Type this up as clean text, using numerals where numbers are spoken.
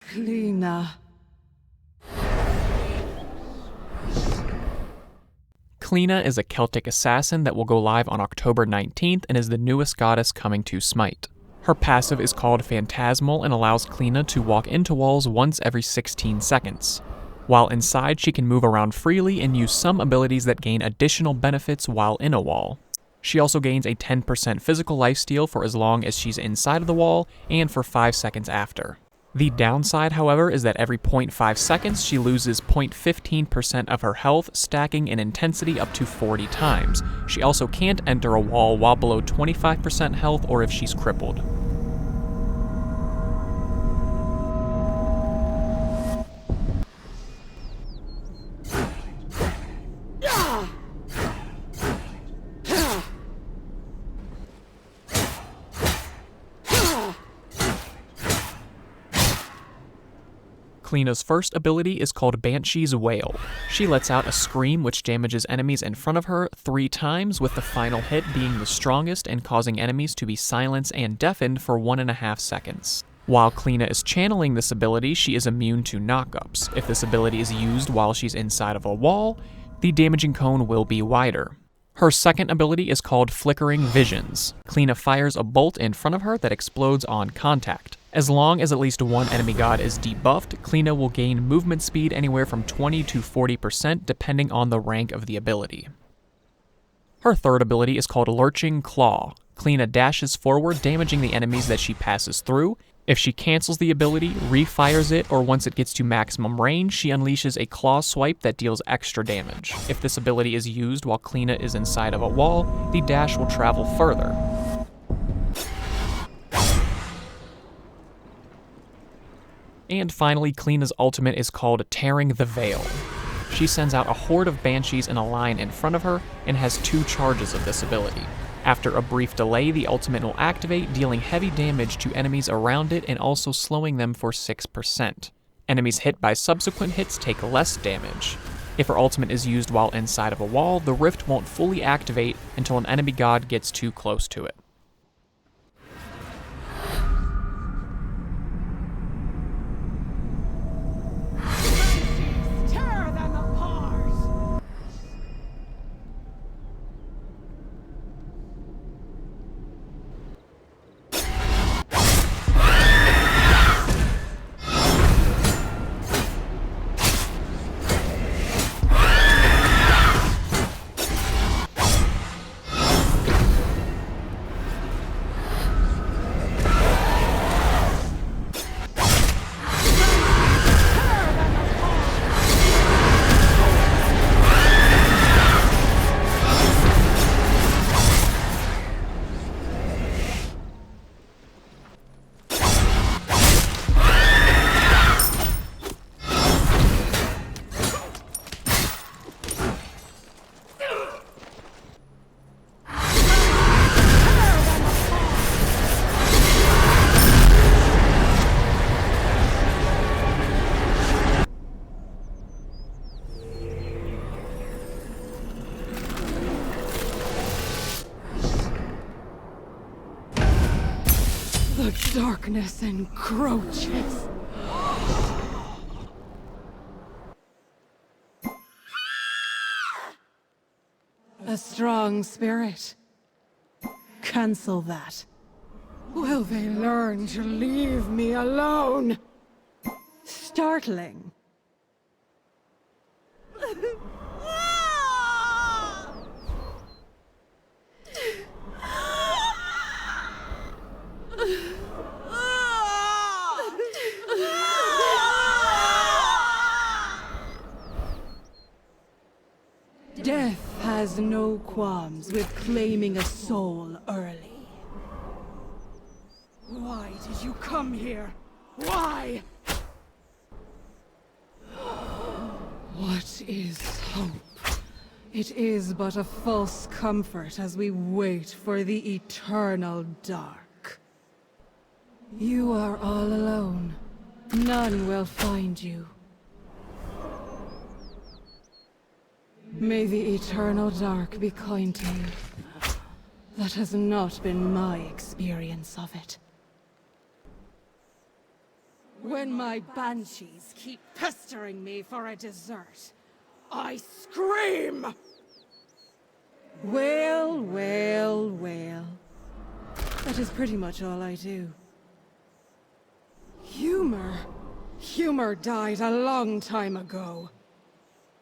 Cliodhna. Cliodhna is a Celtic assassin that will go live on October 19th and is the newest goddess coming to Smite. Her passive is called Phantasmal and allows Cliodhna to walk into walls once every 16 seconds. While inside, she can move around freely and use some abilities that gain additional benefits while in a wall. She also gains a 10% physical lifesteal for as long as she's inside of the wall and for 5 seconds after. The downside, however, is that every 0.5 seconds she loses 0.15% of her health, stacking in intensity up to 40 times. She also can't enter a wall while below 25% health or if she's crippled. Cliodhna's first ability is called Banshee's Wail. She lets out a scream which damages enemies in front of her 3 times, with the final hit being the strongest and causing enemies to be silenced and deafened for 1.5 seconds. While Cliodhna is channeling this ability, she is immune to knockups. If this ability is used while she's inside of a wall, the damaging cone will be wider. Her second ability is called Flickering Visions. Cliodhna fires a bolt in front of her that explodes on contact. As long as at least one enemy god is debuffed, Cliodhna will gain movement speed anywhere from 20 to 40% depending on the rank of the ability. Her third ability is called Lurching Claw. Cliodhna dashes forward, damaging the enemies that she passes through. If she cancels the ability, refires it, or once it gets to maximum range, she unleashes a claw swipe that deals extra damage. If this ability is used while Cliodhna is inside of a wall, the dash will travel further. And finally, Cliodhna's ultimate is called Tearing the Veil. She sends out a horde of Banshees in a line in front of her and has 2 charges of this ability. After a brief delay, the ultimate will activate, dealing heavy damage to enemies around it and also slowing them for 6%. Enemies hit by subsequent hits take less damage. If her ultimate is used while inside of a wall, the rift won't fully activate until an enemy god gets too close to it. The darkness encroaches. A strong spirit. Cancel that. Will they learn to leave me alone? Startling. Death has no qualms with claiming a soul early. Why did you come here? Why? What is hope? It is but a false comfort as we wait for the eternal dark. You are all alone. None will find you. May the eternal dark be kind to you. That has not been my experience of it. When my banshees keep pestering me for a dessert, I scream! Wail, wail, wail. That is pretty much all I do. Humor? Humor died a long time ago.